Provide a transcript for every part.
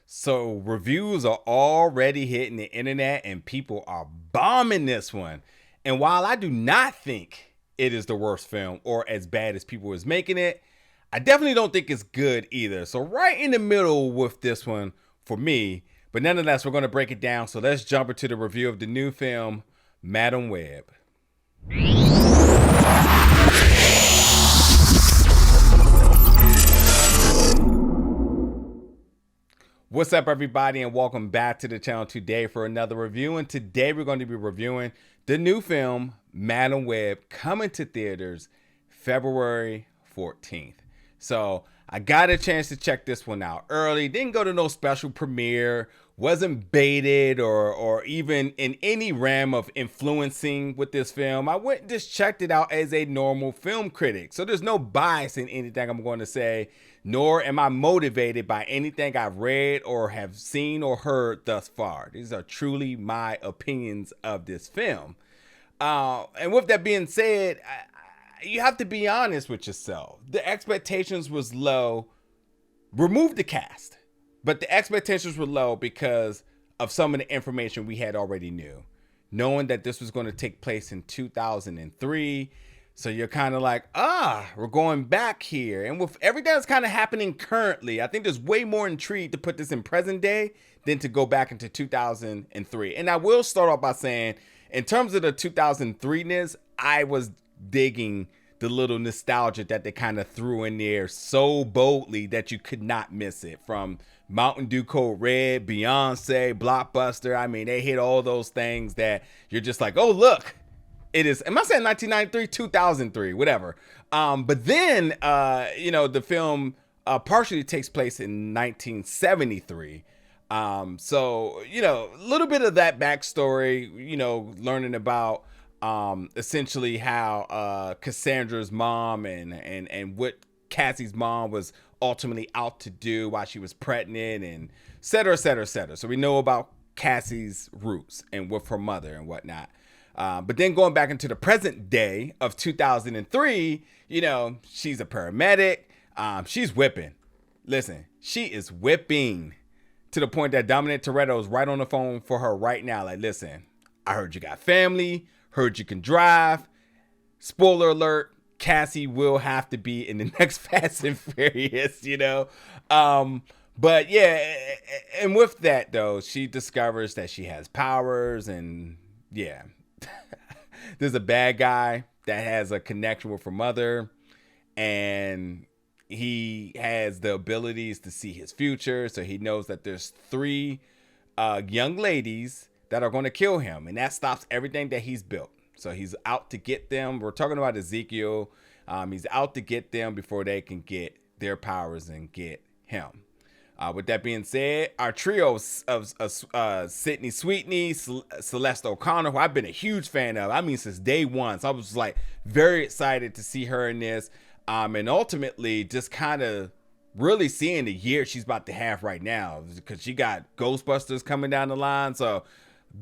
So reviews are already hitting the internet and people are bombing this one. And while I do not think it is the worst film or as bad as people is making it, I definitely don't think it's good either. So right in the middle with this one for me. But nonetheless, we're going to break it down. So let's jump into the review of the new film, Madam Webb. What's up, everybody, and welcome back to the channel today for another review. And today we're going to be reviewing the new film, Madam Webb, coming to theaters February 14th. So I got a chance to check this one out early. Didn't go to no special premiere. Wasn't baited or even in any realm of influencing with this film. I went and just checked it out as a normal film critic. So there's no bias in anything I'm going to say, nor am I motivated by anything I've read or have seen or heard thus far. These are truly my opinions of this film. And with that being said, you have to be honest with yourself. The expectations was low. Remove the cast. But the expectations were low because of some of the information we had already knew. Knowing that this was going to take place in 2003. So you're kind of like, we're going back here. And with everything that's kind of happening currently, I think there's way more intrigue to put this in present day than to go back into 2003. And I will start off by saying, in terms of the 2003-ness, I was digging the little nostalgia that they kind of threw in there so boldly that you could not miss it. From Mountain Dew Code Red, Beyonce, Blockbuster. I mean, they hit all those things that you're just like, oh, look, it is. Am I saying 1993, 2003, whatever. But then, the film partially takes place in 1973. So, a little bit of that backstory, learning about essentially how Cassandra's mom and what Cassie's mom was ultimately out to do while she was pregnant, and et cetera, et cetera, et cetera. So we know about Cassie's roots and with her mother and whatnot. But then going back into the present day of 2003, she's a paramedic. She's whipping. Listen, she is whipping to the point that Dominic Toretto is right on the phone for her right now. Like, listen, I heard you got family, heard you can drive. Spoiler alert, Cassie will have to be in the next Fast and Furious, But yeah, and with that though, she discovers that she has powers, and yeah, there's a bad guy that has a connection with her mother, and he has the abilities to see his future. So he knows that there's three young ladies that are going to kill him, and that stops everything that he's built. So he's out to get them. We're talking about Ezekiel. He's out to get them before they can get their powers and get him. With that being said, our trio of Sydney Sweeney, Celeste O'Connor, who I've been a huge fan of, since day one. So I was like very excited to see her in this. And ultimately just kind of really seeing the year she's about to have right now, because she got Ghostbusters coming down the line. So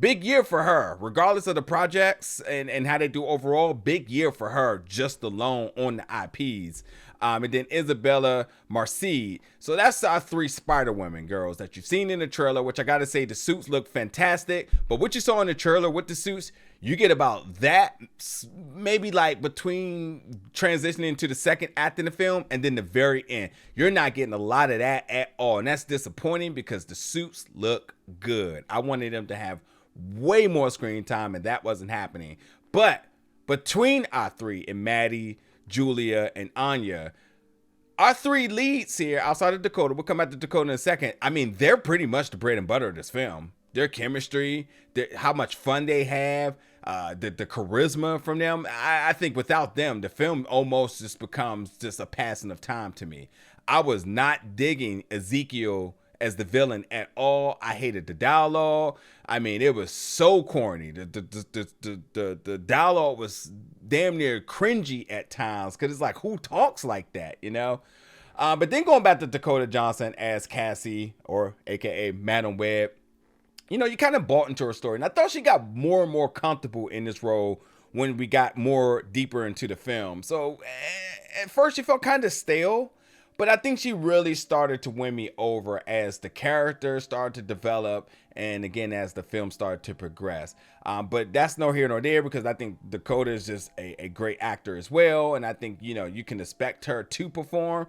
big year for her, regardless of the projects and how they do overall. Big year for her, just alone on the IPs. And then Isabela, Merced. So that's our three Spider-Women girls that you've seen in the trailer, which I gotta say, the suits look fantastic. But what you saw in the trailer with the suits, you get about that, maybe like between transitioning to the second act in the film and then the very end. You're not getting a lot of that at all. And that's disappointing because the suits look good. I wanted them to have way more screen time, and that wasn't happening. But between our three, and Maddie, Julia, and Anya, our three leads here outside of Dakota, we'll come back to Dakota in a second. They're pretty much the bread and butter of this film. Their chemistry, how much fun they have, the charisma from them. I think without them, the film almost just becomes just a passing of time to me. I was not digging Ezekiel as the villain at all. I hated the dialogue. It was so corny. The dialogue was damn near cringy at times, because it's like, who talks like that, But then going back to Dakota Johnson as Cassie, or aka Madam Webb, you kind of bought into her story. And I thought she got more and more comfortable in this role when we got more deeper into the film. So at first she felt kind of stale, But I think she really started to win me over as the character started to develop, and again as the film started to progress. But that's no here nor there, because I think Dakota is just a great actor as well, and I think you can expect her to perform.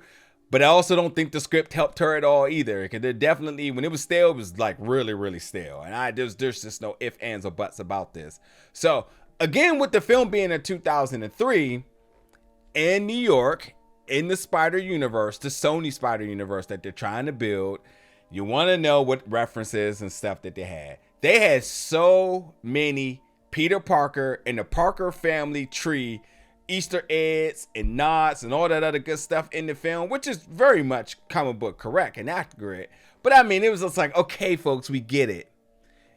But I also don't think the script helped her at all either, because it definitely, when it was stale, it was like really, really stale, and there's just no ifs, ands, or buts about this. So again, with the film being in 2003 in New York, in the Spider Universe, the Sony Spider Universe that they're trying to build, you want to know what references and stuff that they had. They had so many Peter Parker and the Parker family tree Easter eggs and nods and all that other good stuff in the film, which is very much comic book correct and accurate. But I mean, it was just like, okay, folks, we get it.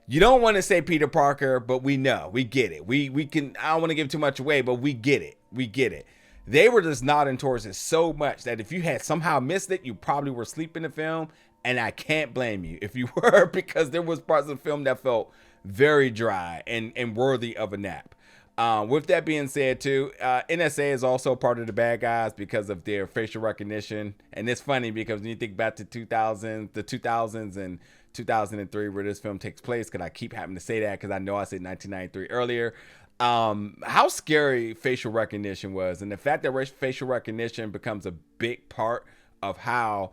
You don't want to say Peter Parker, but we know, we get it. We can, I don't want to give too much away, but we get it. We get it. They were just nodding towards it so much that if you had somehow missed it, you probably were asleep in the film. And I can't blame you if you were, because there was parts of the film that felt very dry and worthy of a nap. With that being said, too, NSA is also part of the bad guys because of their facial recognition. And it's funny because when you think back to the 2000s and 2003, where this film takes place, because I keep having to say that because I know I said 1993 earlier. How scary facial recognition was, and the fact that facial recognition becomes a big part of how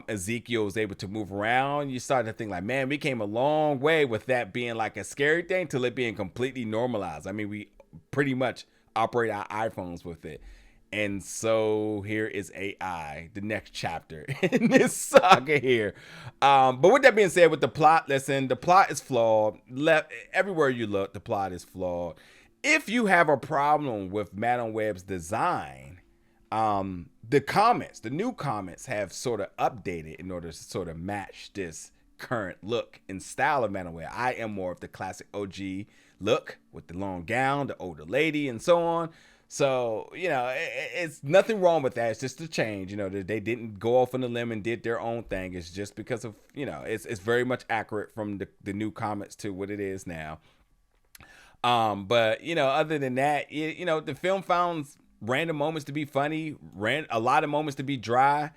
Ezekiel was able to move around. You start to think like, man, we came a long way with that being like a scary thing to it being completely normalized. I mean, we pretty much operate our iPhones with it. And so here is AI, the next chapter in this saga here. But with that being said, with the plot, listen, the plot is flawed. Everywhere you look, the plot is flawed. If you have a problem with Madam Web's design, the new comments have sort of updated in order to sort of match this current look and style of Madam Web. I am more of the classic OG look with the long gown, the older lady, and so on. So, it's nothing wrong with that. It's just a change. They didn't go off on a limb and did their own thing. It's just because of, it's very much accurate from the new comments to what it is now. But other than that, the film found random moments to be funny, a lot of moments to be dry.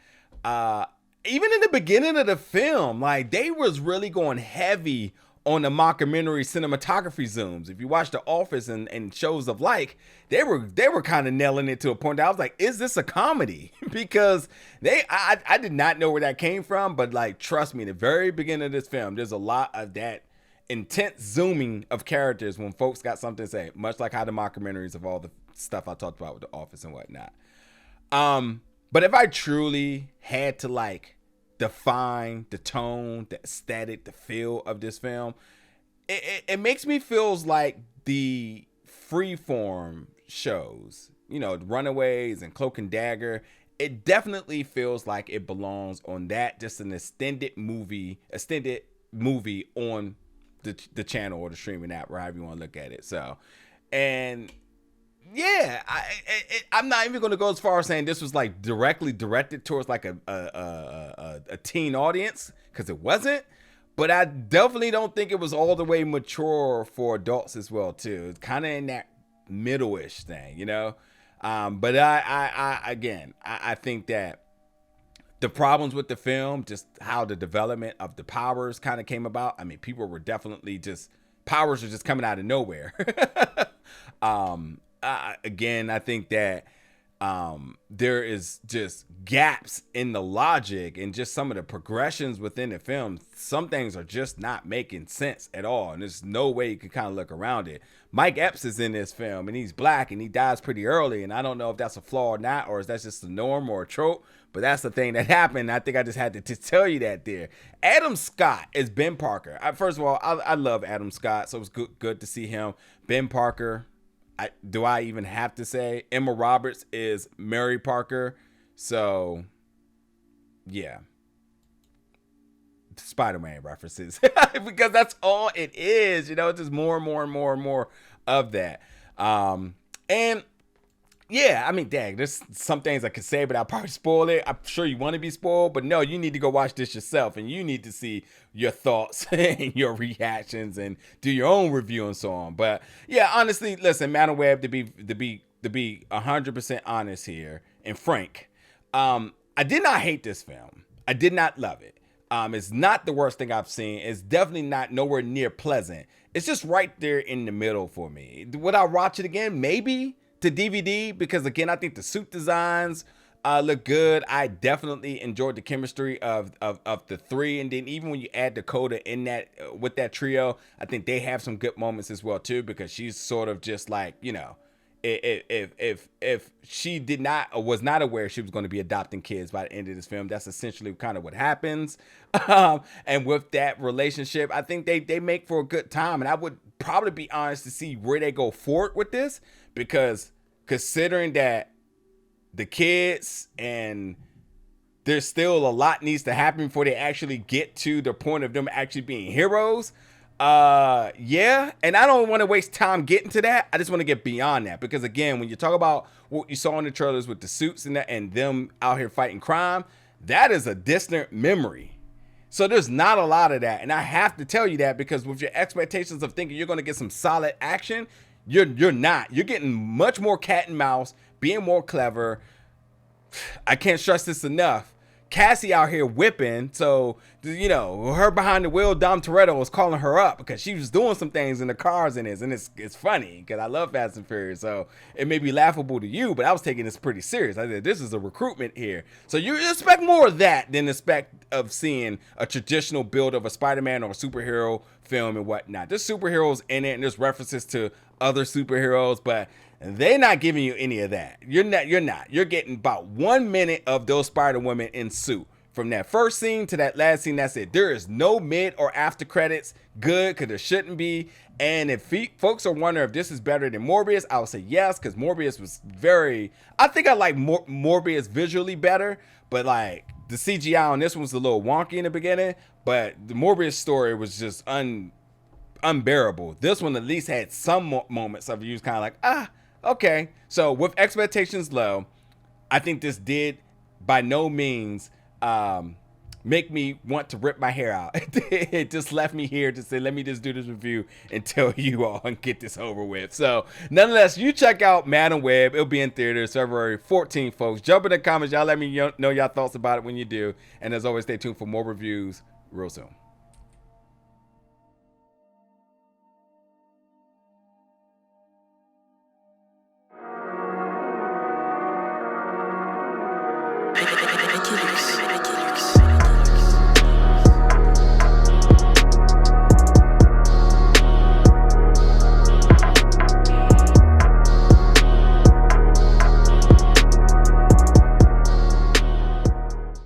Even in the beginning of the film, like, they was really going heavy on the mockumentary cinematography zooms. If you watch The Office and shows of like, they were kind of nailing it to a point that I was like, is this a comedy? Because I did not know where that came from, but like, trust me, the very beginning of this film, there's a lot of that intense zooming of characters when folks got something to say, much like how the mockumentaries of all the stuff I talked about with The Office and whatnot. But if I truly had to like define the tone, the aesthetic, the feel of this film, it makes me feels like the freeform shows, Runaways and Cloak and Dagger. It definitely feels like it belongs on that, just an extended movie on the channel or the streaming app, or however you want to look at it. So, and yeah, I'm not even going to go as far as saying this was like directly directed towards like a teen audience, because it wasn't. But I definitely don't think it was all the way mature for adults as well too. It's kind of in that middle-ish thing, But I think that the problems with the film, just how the development of the powers kind of came about. I mean, people were definitely powers are just coming out of nowhere. I think that there is just gaps in the logic and just some of the progressions within the film. Some things are just not making sense at all, and there's no way you can kind of look around it. Mike Epps is in this film, and he's black, and he dies pretty early, and I don't know if that's a flaw or not, or is that just a norm or a trope, but that's the thing that happened. I think I just had to tell you that there. Adam Scott is Ben Parker. First of all, I love Adam Scott, so it was good to see him. Ben Parker, do I even have to say? Emma Roberts is Mary Parker. So, yeah. Spider-Man references. Because that's all it is. It's just more and more and more and more of that. And, yeah, I mean, dang, there's some things I could say, but I'll probably spoil it. I'm sure you want to be spoiled, but no, you need to go watch this yourself, and you need to see your thoughts and your reactions and do your own review and so on. But yeah, honestly, listen, Madam Web, to be 100% honest here and frank, I did not hate this film. I did not love it. It's not the worst thing I've seen. It's definitely not nowhere near pleasant. It's just right there in the middle for me. Would I watch it again? Maybe to DVD, because again, I think the suit designs look good. I definitely enjoyed the chemistry of the three, and then even when you add Dakota in that with that trio, I think they have some good moments as well too, because she's sort of just like, you know, if she did not or was not aware she was going to be adopting kids by the end of this film, that's essentially kind of what happens. And with that relationship, I think they make for a good time, and I would probably be honest to see where they go forward with this, because considering that the kids and there's still a lot needs to happen before they actually get to the point of them actually being heroes. Yeah, and I don't want to waste time getting to that. I just want to get beyond that, because again, when you talk about what you saw in the trailers with the suits and that, and them out here fighting crime, that is a distant memory. So there's not a lot of that, and I have to tell you that, because with your expectations of thinking you're going to get some solid action, you're not. You're getting much more cat and mouse, being more clever. I can't stress this enough. Cassie out here whipping, so, you know, her behind the wheel, Dom Toretto was calling her up because she was doing some things in the cars in this, and it's funny because I love Fast and Furious, so it may be laughable to you, but I was taking this pretty serious. I said, this is a recruitment here. So you expect more of that than expect of seeing a traditional build of a Spider-Man or a superhero film and whatnot. There's superheroes in it, and there's references to other superheroes, but they're not giving you any of that. You're not. You're getting about 1 minute of those Spider-Women in suit. From that first scene to that last scene, that's it. There is no mid or after credits. Good, because there shouldn't be. And if folks are wondering if this is better than Morbius, I would say yes, because Morbius was very... I think I like Morbius visually better, but like the CGI on this one was a little wonky in the beginning, but the Morbius story was just unbearable. This one at least had some moments of you kind of like, okay. So with expectations low, I think this did by no means make me want to rip my hair out. It just left me here to say, let me just do this review and tell you all and get this over with. So nonetheless, you check out Madam Web. It'll be in theaters February 14th, folks. Jump in the comments. Y'all let me know y'all thoughts about it when you do. And as always, stay tuned for more reviews real soon.